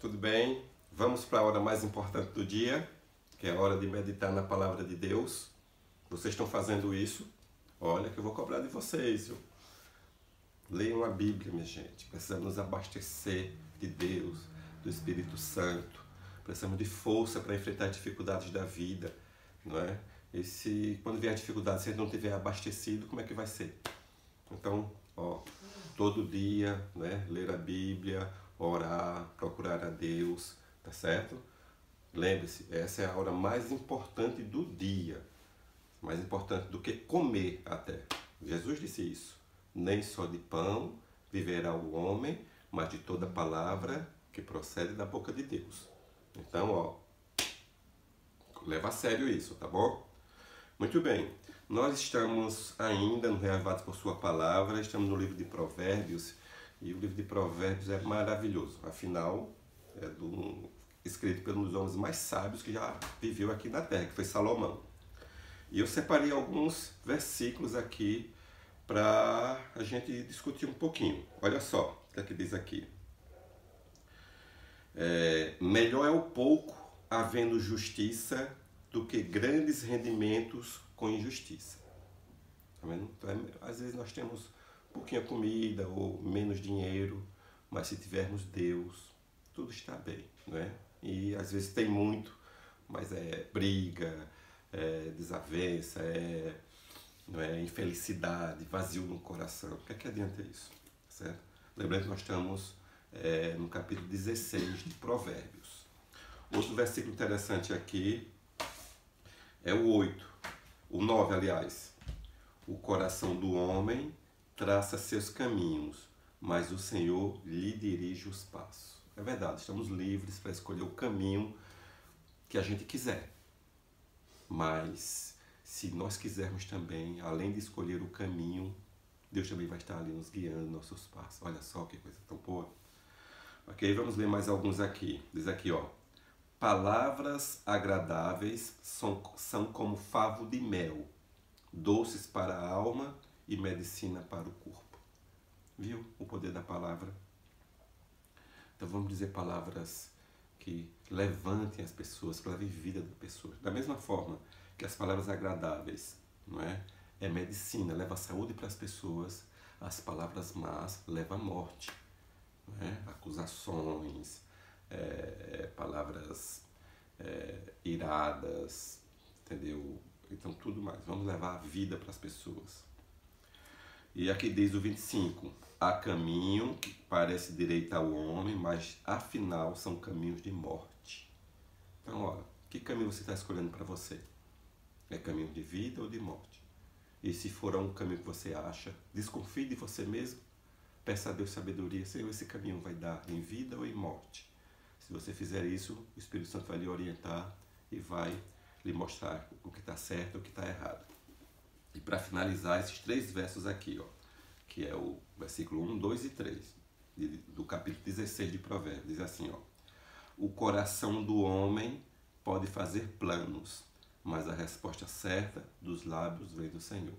Tudo bem? Vamos para a hora mais importante do dia, que é a hora de meditar na palavra de Deus. Vocês estão fazendo isso? Olha que eu vou cobrar de vocês, viu? Leiam a Bíblia, minha gente. Precisamos nos abastecer de Deus, do Espírito Santo. Precisamos de força para enfrentar as dificuldades da vida, não é? E quando vier a dificuldade, se a gente não estiver abastecido, como é que vai ser? Então, todo dia, né, ler a Bíblia, orar, procurar a Deus, tá certo? Lembre-se, essa é a hora mais importante do dia, mais importante do que comer até. Jesus disse isso, nem só de pão viverá o homem, mas de toda palavra que procede da boca de Deus. Então, leva a sério isso, tá bom? Muito bem, nós estamos ainda no Reavivados por Sua Palavra, estamos no livro de Provérbios, e o livro de Provérbios é maravilhoso, afinal, escrito pelos homens mais sábios que já viveu aqui na Terra, que foi Salomão. E eu separei alguns versículos aqui para a gente discutir um pouquinho. Olha só o que diz aqui. Melhor é o pouco havendo justiça do que grandes rendimentos com injustiça. Tá vendo? Então, às vezes nós temos pouquinha comida ou menos dinheiro, mas se tivermos Deus, tudo está bem, não é? E às vezes tem muito, mas é briga, é desavença, não é infelicidade, vazio no coração. O que é que adianta isso? Certo? Lembrando que nós estamos no capítulo 16 de Provérbios. Outro versículo interessante aqui é o 8, o 9, aliás. O coração do homem traça seus caminhos, mas o Senhor lhe dirige os passos. É verdade, estamos livres para escolher o caminho que a gente quiser. Mas se nós quisermos também, além de escolher o caminho, Deus também vai estar ali nos guiando, nossos passos. Olha só que coisa tão boa. Ok, vamos ler mais alguns aqui. Diz aqui, palavras agradáveis são como favo de mel, doces para a alma e medicina para o corpo. Viu o poder da palavra? Então vamos dizer palavras que levantem as pessoas, que levem vida da pessoa. Da mesma forma que as palavras agradáveis, não é? É medicina, leva saúde para as pessoas. As palavras más levam à morte, não é? Acusações, palavras iradas, entendeu? Então tudo mais. Vamos levar a vida para as pessoas. E aqui diz o 25. Há caminho que parece direito ao homem, mas afinal são caminhos de morte. Então, olha, que caminho você está escolhendo para você? É caminho de vida ou de morte? E se for um caminho que você acha, desconfie de você mesmo, peça a Deus sabedoria. Senhor, esse caminho vai dar em vida ou em morte? Se você fizer isso, o Espírito Santo vai lhe orientar e vai lhe mostrar o que está certo e o que está errado. E para finalizar, esses 3 versos aqui, que é o versículo 1, 2 e 3, do capítulo 16 de Provérbios, diz assim, o coração do homem pode fazer planos, mas a resposta certa dos lábios vem do Senhor.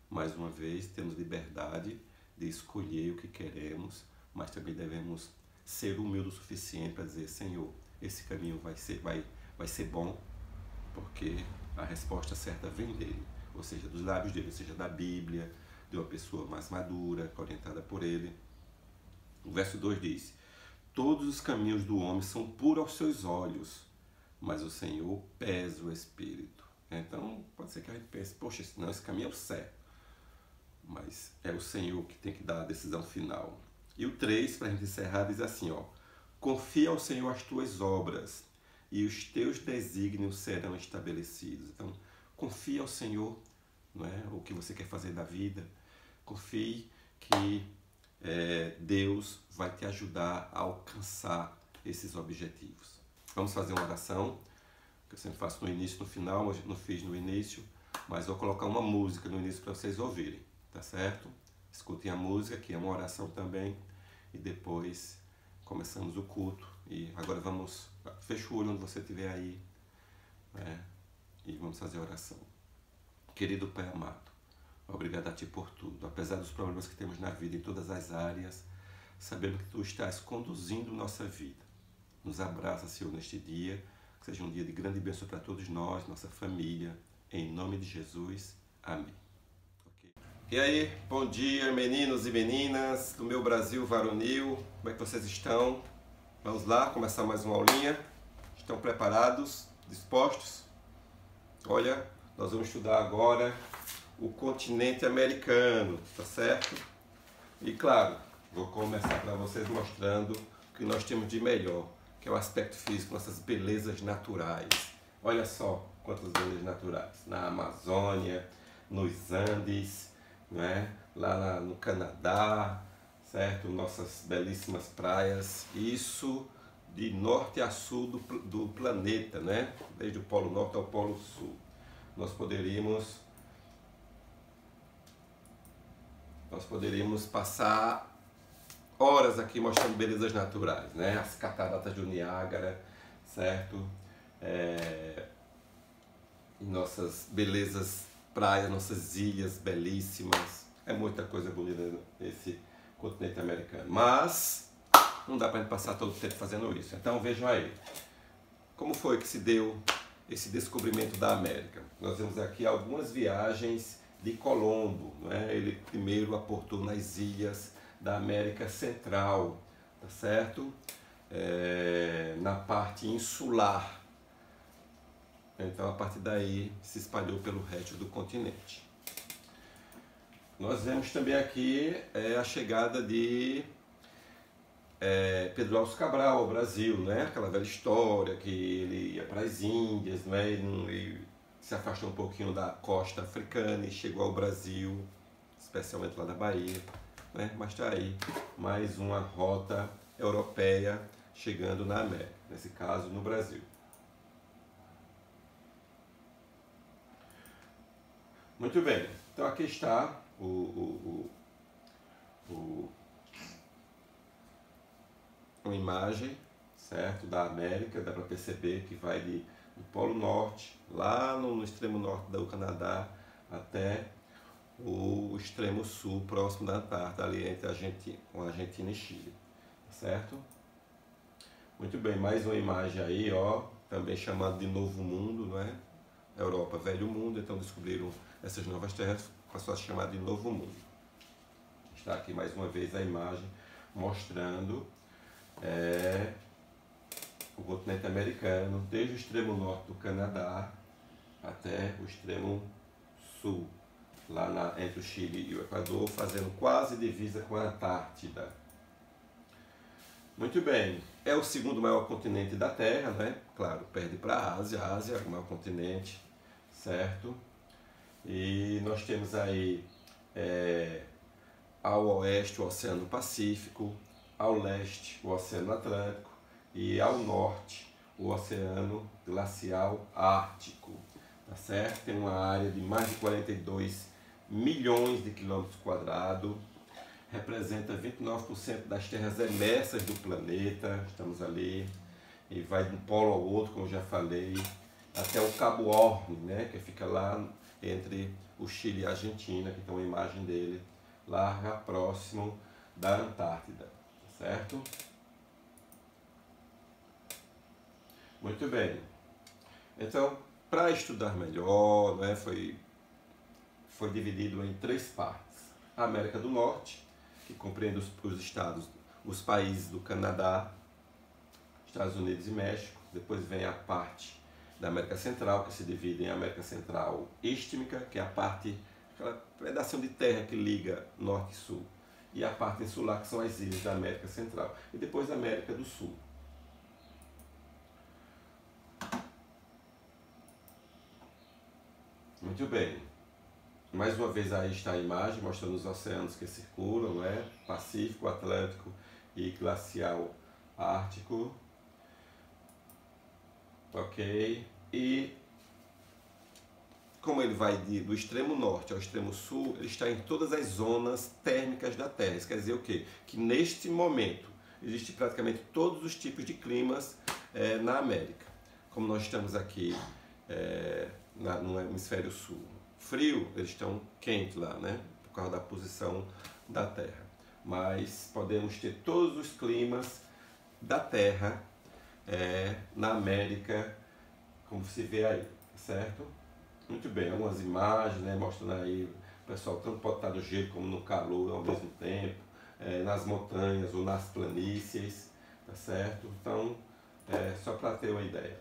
Mais uma vez, temos liberdade de escolher o que queremos, mas também devemos ser humildes o suficiente para dizer, Senhor, esse caminho vai ser bom, porque a resposta certa vem dele, ou seja, dos lábios dele, ou seja, da Bíblia, de uma pessoa mais madura, orientada por ele. O verso 2 diz, todos os caminhos do homem são puros aos seus olhos, mas o Senhor pesa o espírito. Então, pode ser que a gente pense, poxa, não, esse caminho é o certo, mas é o Senhor que tem que dar a decisão final. E o 3, para a gente encerrar, diz assim, confia ao Senhor as tuas obras, e os teus desígnios serão estabelecidos. Então, confie ao Senhor, não é? O que você quer fazer da vida. Confie que Deus vai te ajudar a alcançar esses objetivos. Vamos fazer uma oração, que eu sempre faço no início e no final, hoje não fiz no início, mas vou colocar uma música no início para vocês ouvirem, tá certo? Escutem a música, que é uma oração também, e depois começamos o culto. E agora fecha o olho onde você estiver aí, e vamos fazer a oração. Querido Pai amado, obrigado a Ti por tudo. Apesar dos problemas que temos na vida, em todas as áreas, sabemos que Tu estás conduzindo nossa vida. Nos abraça, Senhor, neste dia. Que seja um dia de grande bênção para todos nós, nossa família. Em nome de Jesus. Amém. Okay. E aí, bom dia, meninos e meninas do meu Brasil varonil. Como é que vocês estão? Vamos lá, começar mais uma aulinha. Estão preparados? Dispostos? Olha, nós vamos estudar agora o continente americano, tá certo? E claro, vou começar para vocês mostrando o que nós temos de melhor, que é o aspecto físico, nossas belezas naturais. Olha só quantas belezas naturais. Na Amazônia, nos Andes, né? Lá no Canadá, certo? Nossas belíssimas praias. Isso de norte a sul do planeta, né? Desde o Polo Norte ao Polo Sul. Nós poderíamos passar horas aqui mostrando belezas naturais, né? As cataratas do Niágara, certo? Nossas belezas praias, nossas ilhas belíssimas. É muita coisa bonita nesse continente americano. Mas não dá para gente passar todo o tempo fazendo isso. Então vejam aí, como foi que se deu esse descobrimento da América. Nós vemos aqui algumas viagens de Colombo, né? Ele primeiro aportou nas ilhas da América Central, tá certo? Na parte insular. Então a partir daí se espalhou pelo resto do continente. Nós vemos também aqui a chegada de Pedro Álvares Cabral ao Brasil, né? Aquela velha história que ele ia para as Índias, né? Ele se afastou um pouquinho da costa africana e chegou ao Brasil, especialmente lá na Bahia, né? Mas está aí mais uma rota europeia chegando na América, nesse caso no Brasil. Muito bem, então aqui está uma imagem, certo, da América. Dá para perceber que vai do Polo Norte, lá no extremo norte do Canadá, até o extremo sul, próximo da Antártida, ali entre Argentina e Chile, certo? Muito bem, mais uma imagem aí, ó, também chamada de Novo Mundo, não é? Europa, Velho Mundo, então descobriram essas novas terras, passou a se chamar de Novo Mundo. Está aqui mais uma vez a imagem mostrando o continente americano, desde o extremo norte do Canadá até o extremo sul, lá entre o Chile e o Equador, fazendo quase divisa com a Antártida. Muito bem, é o segundo maior continente da Terra, né? Claro, perde para a Ásia é o maior continente, certo? E nós temos aí ao oeste o Oceano Pacífico, ao leste o Oceano Atlântico e ao norte o Oceano Glacial Ártico, tá certo? Tem uma área de mais de 42 milhões de quilômetros quadrados, representa 29% das terras emersas do planeta, estamos ali, e vai de um polo ao outro, como já falei, até o Cabo Horn, né, que fica lá entre o Chile e a Argentina, que tem uma imagem dele, lá próximo da Antártida, certo? Muito bem. Então, para estudar melhor, né, foi dividido em 3 partes. A América do Norte, que compreende os países do Canadá, Estados Unidos e México. Depois vem a parte da América Central, que se divide em América Central Istmica, que é aquela pedacinho de terra que liga norte e sul, e a parte insular, que são as ilhas da América Central, e depois a América do Sul. Muito bem. Mais uma vez aí está a imagem mostrando os oceanos que circulam, né? Pacífico, Atlântico e Glacial Ártico. Ok? E como ele vai do extremo norte ao extremo sul, ele está em todas as zonas térmicas da Terra. Isso quer dizer o quê? Que neste momento existe praticamente todos os tipos de climas na América. Como nós estamos aqui no hemisfério sul frio, eles estão quentes lá, né? Por causa da posição da Terra. Mas podemos ter todos os climas da Terra na América, como se vê aí, certo? Muito bem, algumas imagens, né, mostrando aí o pessoal tanto pode estar no gelo como no calor ao mesmo tempo, nas montanhas ou nas planícies, tá certo? Então, só para ter uma ideia.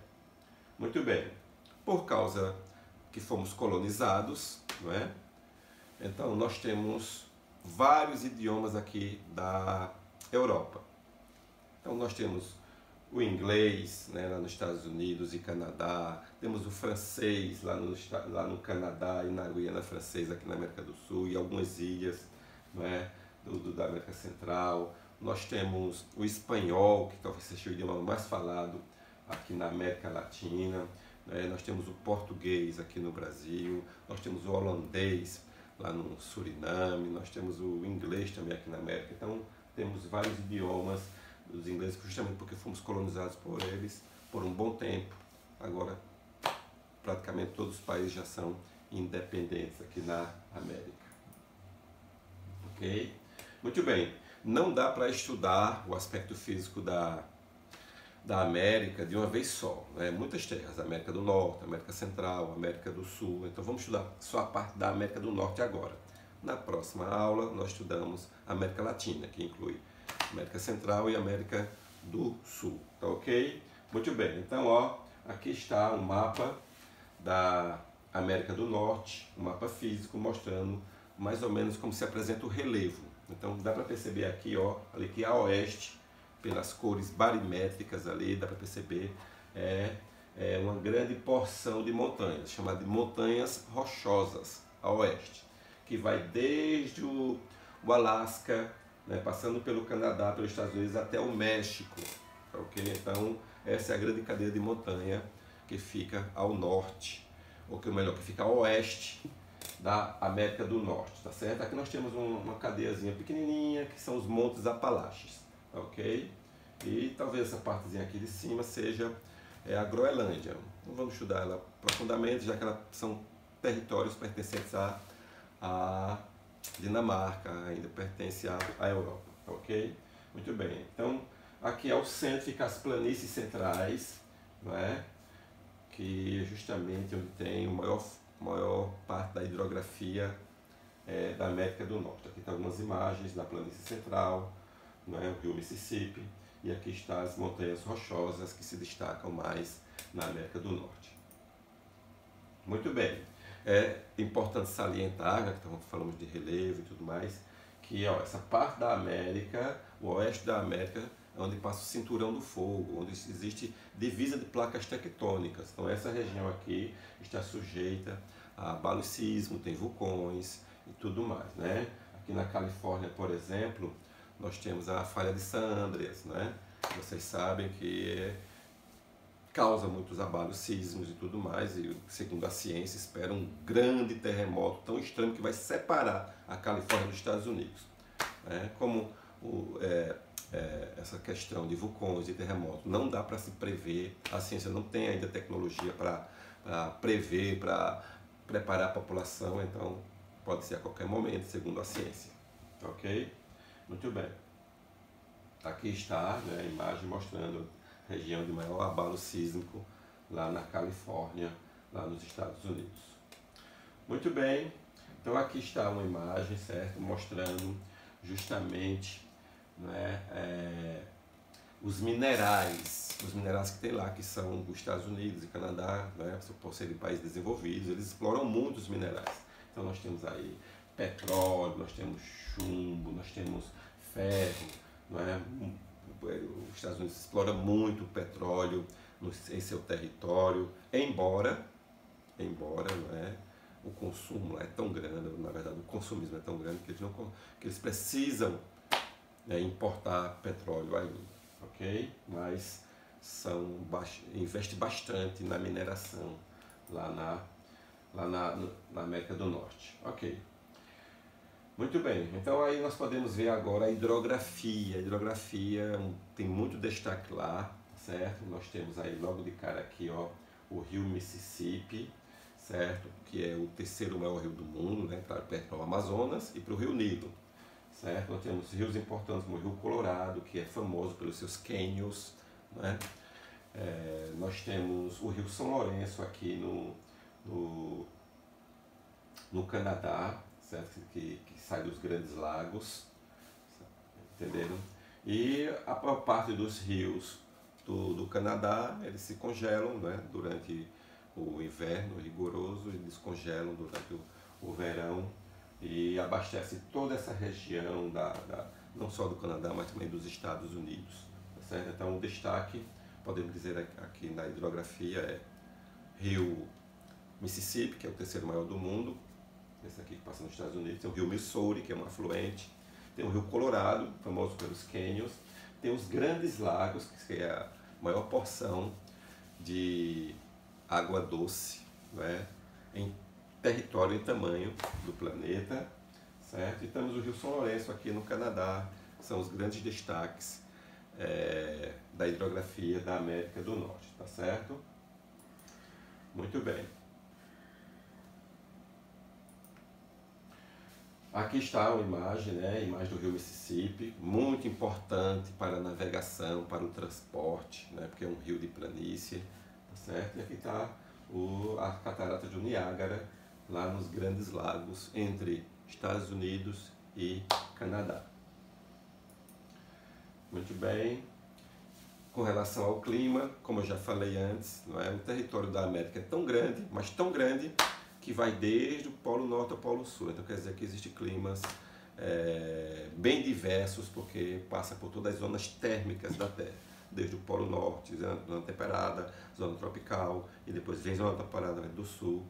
Muito bem, por causa que fomos colonizados, não é? Então nós temos vários idiomas aqui da Europa. Então nós temos o inglês, né, lá nos Estados Unidos e Canadá, temos o francês lá no Canadá e na Guiana Francesa aqui na América do Sul e algumas ilhas, não é, da América Central. Nós temos o espanhol, que talvez seja o idioma mais falado aqui na América Latina. Nós temos o português aqui no Brasil, nós temos o holandês lá no Suriname, nós temos o inglês também aqui na América. Então temos vários idiomas dos ingleses, justamente porque fomos colonizados por eles por um bom tempo. Agora praticamente todos os países já são independentes aqui na América. Ok? Muito bem, não dá para estudar o aspecto físico da América de uma vez só, né? Muitas terras, América do Norte, América Central, América do Sul. Então vamos estudar só a parte da América do Norte agora. Na próxima aula nós estudamos América Latina, que inclui América Central e América do Sul, tá ok? Muito bem, então ó, aqui está um mapa da América do Norte, um mapa físico mostrando mais ou menos como se apresenta o relevo. Então dá para perceber aqui, ó, ali que a oeste, pelas cores barimétricas ali, dá para perceber, é uma grande porção de montanhas, chamada de montanhas rochosas a oeste, que vai desde o Alasca, né, passando pelo Canadá, pelos Estados Unidos até o México, ok? Então essa é a grande cadeia de montanha que fica ao norte, ou que melhor, que fica ao oeste da América do Norte, tá certo? Aqui nós temos uma cadeiazinha pequenininha, que são os Montes Apalaches, ok? E talvez essa partezinha aqui de cima seja a Groenlândia. Não vamos estudar ela profundamente, já que elas são territórios pertencentes à Dinamarca, ainda pertence à Europa, ok? Muito bem, então aqui ao centro fica as planícies centrais, não é? Que é justamente onde tem a maior parte da hidrografia da América do Norte. Aqui estão algumas imagens da planície central, não é? O rio Mississippi, e aqui estão as montanhas rochosas que se destacam mais na América do Norte. Muito bem, é importante salientar, já que falamos de relevo e tudo mais, que ó, essa parte da América, o oeste da América, é onde passa o Cinturão do Fogo, onde existe divisa de placas tectônicas. Então essa região aqui está sujeita a abalos sísmicos, tem vulcões e tudo mais, né? Aqui na Califórnia, por exemplo, nós temos a falha de San Andreas, né? Vocês sabem que causa muitos abalos sísmicos e tudo mais, e segundo a ciência espera um grande terremoto tão extremo que vai separar a Califórnia dos Estados Unidos, né? Como essa questão de vulcões e terremotos não dá para se prever, a ciência não tem ainda tecnologia para prever, para preparar a população, então pode ser a qualquer momento, segundo a ciência, ok? Muito bem, aqui está, né, a imagem mostrando a região de maior abalo sísmico lá na Califórnia, lá nos Estados Unidos. Muito bem, então aqui está uma imagem, certo, mostrando justamente, né, os minerais que tem lá, que são os Estados Unidos e Canadá, né, por serem países desenvolvidos, eles exploram muito os minerais. Então nós temos aí petróleo, nós temos chumbo, nós temos ferro, não é? Os Estados Unidos exploram muito o petróleo em seu território, embora não é, o consumo lá é tão grande, na verdade o consumismo é tão grande que eles precisam importar petróleo ainda, ok? Mas investe bastante na mineração lá na América do Norte, ok? Muito bem, então aí nós podemos ver agora a hidrografia. A hidrografia tem muito destaque lá, certo? Nós temos aí logo de cara aqui, ó, o rio Mississippi, certo? Que é o terceiro maior rio do mundo, né? Claro, perto do Amazonas, e para o rio Nilo, certo? Nós temos rios importantes como o rio Colorado, que é famoso pelos seus cânions, né? Nós temos o Rio São Lourenço aqui no Canadá, certo? Que sai dos Grandes Lagos, entenderam? E a maior parte dos rios do Canadá, eles se congelam, né, durante o inverno rigoroso, e descongelam durante o verão e abastece toda essa região não só do Canadá, mas também dos Estados Unidos. Tá certo? Então o destaque, podemos dizer aqui na hidrografia, é Rio Mississippi, que é o terceiro maior do mundo, esse aqui que passa nos Estados Unidos, tem o Rio Missouri, que é um afluente, tem o Rio Colorado, famoso pelos cânions, tem os Grandes Lagos, que é a maior porção de água doce, né, em território e tamanho do planeta, certo? E temos o Rio São Lourenço aqui no Canadá, que são os grandes destaques da hidrografia da América do Norte, tá certo? Muito bem. Aqui está uma imagem, né? Imagem do Rio Mississippi, muito importante para a navegação, para o transporte, né? Porque é um rio de planície, tá certo? E aqui está a Catarata do Niágara, lá nos Grandes Lagos, entre Estados Unidos e Canadá. Muito bem. Com relação ao clima, como eu já falei antes, não é? O território da América é tão grande, mas tão grande, que vai desde o Polo Norte ao Polo Sul. Então quer dizer que existem climas bem diversos, porque passa por todas as zonas térmicas da Terra. Desde o Polo Norte, zona temperada, zona tropical, e depois vem zona temperada do Sul,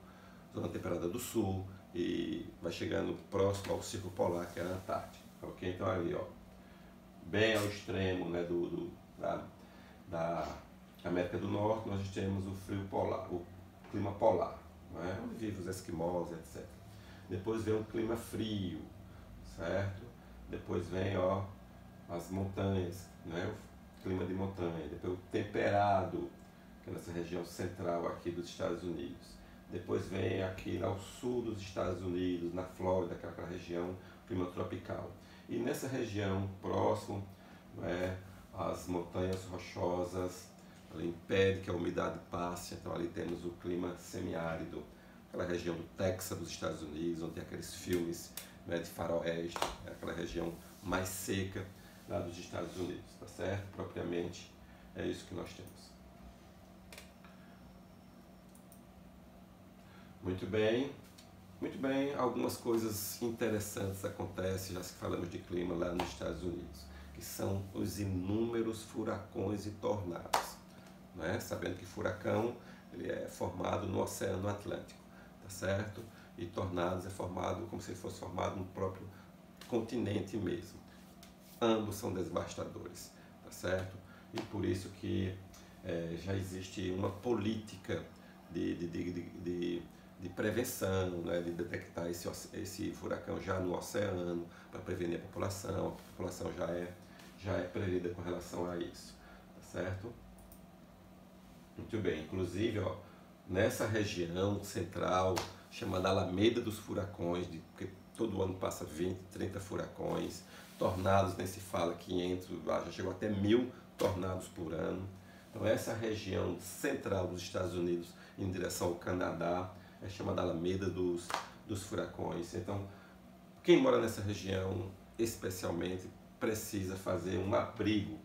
zona temperada do Sul, e vai chegando próximo ao Círculo Polar, que é a Antártica. Ok? Então ali, ó, bem ao extremo, né, da América do Norte, nós temos o frio polar, o clima polar, né, onde vivem os esquimós, etc. Depois vem o clima frio, certo? Depois vem, ó, as montanhas, né, o clima de montanha. Depois o temperado, que é nessa região central aqui dos Estados Unidos. Depois vem aqui ao sul dos Estados Unidos, na Flórida, que é aquela região, clima tropical. E nessa região próximo, né, as montanhas rochosas, ali impede que a umidade passe, então ali temos o clima semiárido, aquela região do Texas, dos Estados Unidos, onde tem aqueles filmes, né, de faroeste, aquela região mais seca lá dos Estados Unidos, tá certo? Propriamente é isso que nós temos. Muito bem, algumas coisas interessantes acontecem, já que falamos de clima lá nos Estados Unidos, que são os inúmeros furacões e tornados, né? Sabendo que furacão ele é formado no Oceano Atlântico, tá certo? E tornados é formado como se fosse formado no próprio continente mesmo. Ambos são devastadores, tá certo? E por isso que já existe uma política de prevenção, né, de detectar esse furacão já no oceano, para prevenir a população já é prevista com relação a isso, tá certo? Muito bem, inclusive, ó, nessa região central, chamada Alameda dos Furacões, porque todo ano passa 20, 30 furacões, tornados, nem se fala 500, já chegou até 1000 tornados por ano. Então essa região central dos Estados Unidos, em direção ao Canadá, é chamada Alameda dos Furacões. Então, quem mora nessa região, especialmente, precisa fazer um abrigo,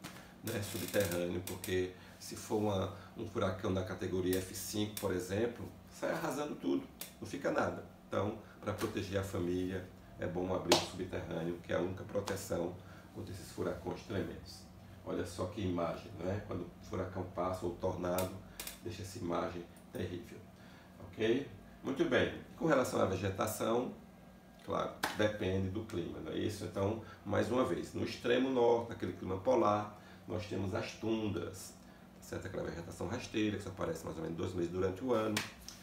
né, subterrâneo, porque se for um furacão da categoria F5, por exemplo, sai arrasando tudo, não fica nada. Então, para proteger a família, é bom um abrigo subterrâneo, que é a única proteção contra esses furacões tremendos. Olha só que imagem, né? Quando o furacão passa, ou o tornado, deixa essa imagem terrível. Ok? Muito bem. Com relação à vegetação, claro, depende do clima, não é isso? Então, mais uma vez, no extremo norte, naquele clima polar, nós temos as tundras, certo? Aquela vegetação rasteira que só aparece mais ou menos 2 meses durante o ano.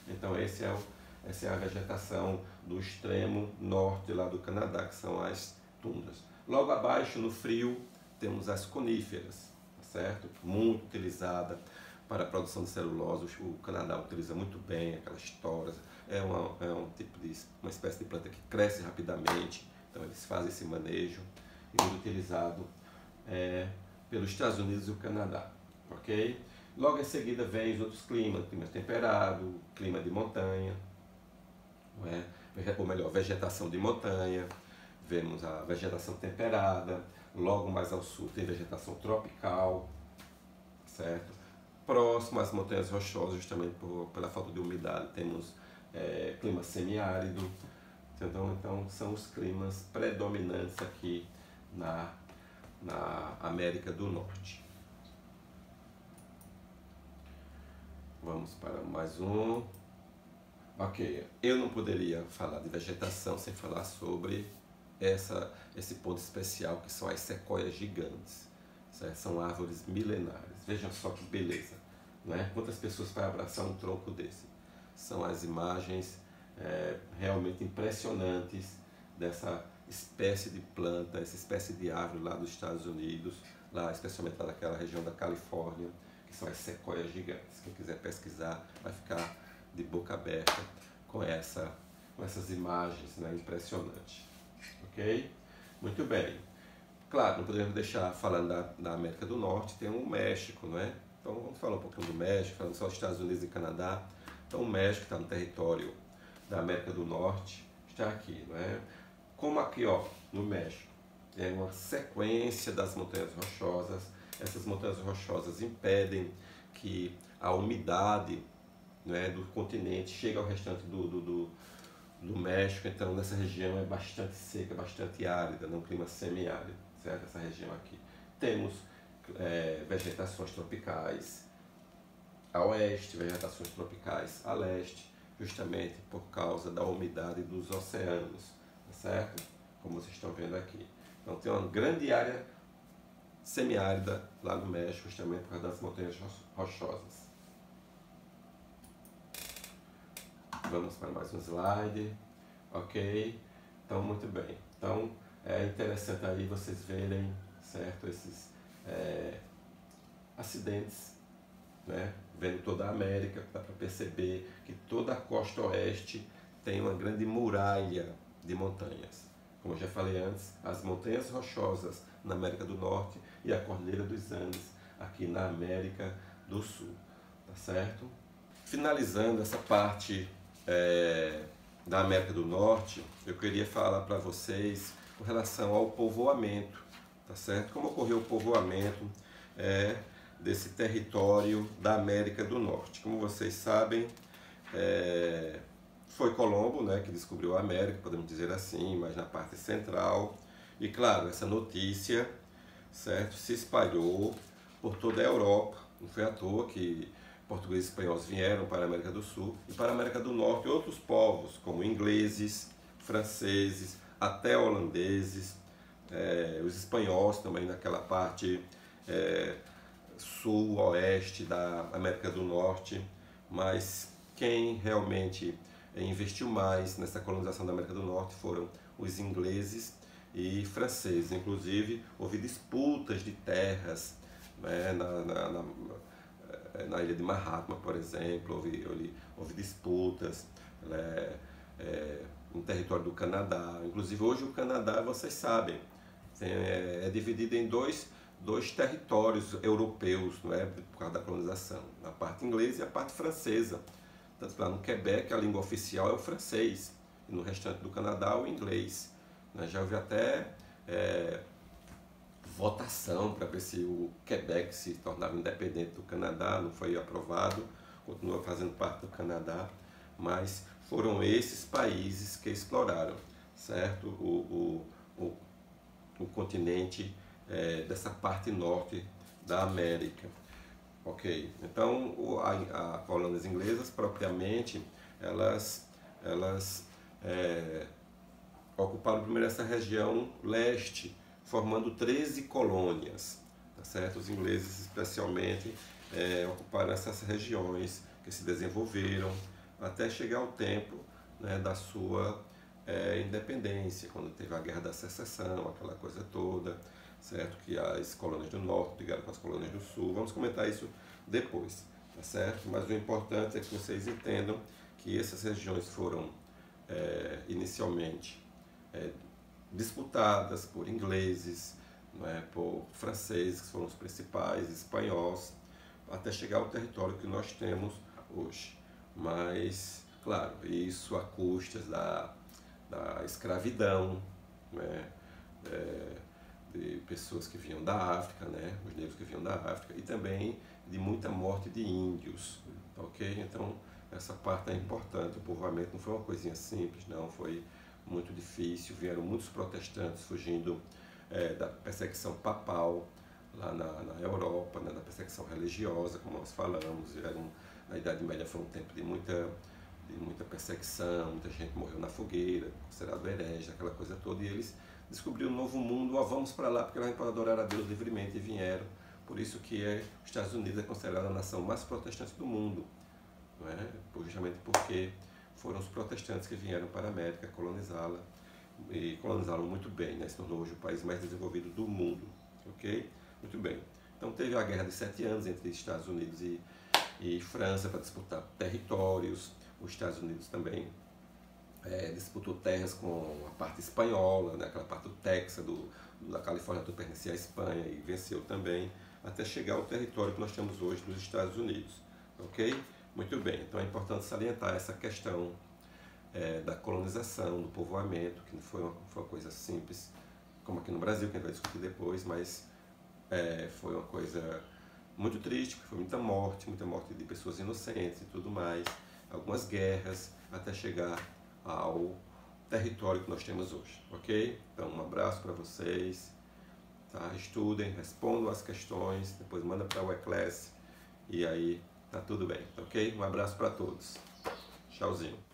Então, essa é a vegetação do extremo norte lá do Canadá, que são as tundras. Logo abaixo, no frio, temos as coníferas, certo? Muito utilizada para a produção de celulose. O Canadá utiliza muito bem aquelas toras. É um tipo de uma espécie de planta que cresce rapidamente, então eles fazem esse manejo e muito utilizado pelos Estados Unidos e o Canadá, ok? Logo em seguida vem os outros climas, clima temperado, clima de montanha, não é? Ou melhor, vegetação de montanha, vemos a vegetação temperada, logo mais ao sul tem vegetação tropical, certo? Próximo às montanhas rochosas, justamente pela falta de umidade, temos clima semiárido. Então são os climas predominantes aqui na América do Norte. Vamos para mais um. Ok, eu não poderia falar de vegetação sem falar sobre esse ponto especial que são as sequoias gigantes. Certo? São árvores milenares. Vejam só que beleza, né? Quantas pessoas vai abraçar um tronco desse? São as imagens realmente impressionantes dessa espécie de planta, essa espécie de árvore lá dos Estados Unidos, lá especialmente lá naquela região da Califórnia, que são as sequoias gigantes. Quem quiser pesquisar vai ficar de boca aberta com essas imagens, né, impressionantes. Ok? Muito bem. Claro, não podemos deixar falando da América do Norte, tem o México, não é? Então vamos falar um pouquinho do México, falando só dos Estados Unidos e Canadá. Então o México está no território da América do Norte, está aqui, não é? Como aqui, ó, no México, é uma sequência das montanhas rochosas. Essas montanhas rochosas impedem que a umidade, né, do continente chegue ao restante do México. Então nessa região é bastante seca, bastante árida, um clima semiárido, certo? Essa região aqui. Temos vegetações tropicais a oeste, vegetações tropicais a leste, justamente por causa da umidade dos oceanos, tá certo? Como vocês estão vendo aqui. Então tem uma grande área semiárida lá no México, justamente por causa das montanhas rochosas. Vamos para mais um slide. Ok? Então, muito bem. Então, é interessante aí vocês verem, certo, esses acidentes, né? Vendo toda a América, dá para perceber que toda a costa oeste tem uma grande muralha de montanhas. Como eu já falei antes, as montanhas rochosas na América do Norte e a Cordilheira dos Andes aqui na América do Sul, tá certo? Finalizando essa parte da América do Norte, eu queria falar para vocês com relação ao povoamento, tá certo? Como ocorreu o povoamento desse território da América do Norte. Como vocês sabem, foi Colombo, né, que descobriu a América, podemos dizer assim, mas na parte central. E claro, essa notícia, certo, se espalhou por toda a Europa. Não foi à toa que portugueses e espanhóis vieram para a América do Sul e para a América do Norte outros povos, como ingleses, franceses, até holandeses, os espanhóis também naquela parte sul, oeste da América do Norte, mas quem realmente investiu mais nessa colonização da América do Norte foram os ingleses e franceses. Inclusive, houve disputas de terras, né, na ilha de Mahatma, por exemplo, houve disputas no território do Canadá. Inclusive, hoje o Canadá, vocês sabem, é dividido em dois territórios europeus, não é, por causa da colonização, a parte inglesa e a parte francesa. Tanto lá no Quebec a língua oficial é o francês, e no restante do Canadá o inglês. Já houve até votação para ver se o Quebec se tornava independente do Canadá, não foi aprovado, continua fazendo parte do Canadá, mas foram esses países que exploraram, certo, o continente dessa parte norte da América. Ok, então as colônias inglesas propriamente elas ocuparam primeiro essa região leste, formando 13 colônias, tá certo? Os ingleses especialmente ocuparam essas regiões que se desenvolveram até chegar ao tempo, né, da sua independência, quando teve a Guerra da Secessão, aquela coisa toda, certo? Que as colônias do norte ligaram com as colônias do sul. Vamos comentar isso depois, tá certo? Mas o importante é que vocês entendam que essas regiões foram inicialmente disputadas por ingleses, não é, por franceses, que foram os principais, espanhóis, até chegar ao território que nós temos hoje. Mas, claro, isso a custas da escravidão, né? De pessoas que vinham da África, né? Os negros que vinham da África, e também de muita morte de índios, ok? Então, essa parte é importante. O povoamento não foi uma coisinha simples, não, foi muito difícil. Vieram muitos protestantes fugindo da perseguição papal lá na Europa, né? Da perseguição religiosa, como nós falamos. A Idade Média foi um tempo de muita perseguição, muita gente morreu na fogueira, considerado herege, aquela coisa toda, e eles descobriram um novo mundo. Vamos para lá porque lá a gente pode adorar a Deus livremente, e vieram. Por isso que os Estados Unidos é considerada a nação mais protestante do mundo, não é? Justamente porque foram os protestantes que vieram para a América colonizá-la, e colonizaram muito bem, né? Se tornou hoje o país mais desenvolvido do mundo, ok? Muito bem. Então teve a Guerra de 7 anos entre Estados Unidos e França para disputar territórios. Os Estados Unidos também disputou terras com a parte espanhola, né? Aquela parte do Texas, da Califórnia, tudo pertencia à Espanha, e venceu também, até chegar ao território que nós temos hoje nos Estados Unidos, ok? Muito bem, então é importante salientar essa questão da colonização, do povoamento, que não foi uma coisa simples, como aqui no Brasil, que a gente vai discutir depois, mas foi uma coisa muito triste, porque foi muita morte de pessoas inocentes e tudo mais, algumas guerras, até chegar ao território que nós temos hoje, ok? Então, um abraço para vocês, tá? Estudem, respondam as questões, depois manda para o E-Class, e aí tá tudo bem, ok? Um abraço para todos. Tchauzinho.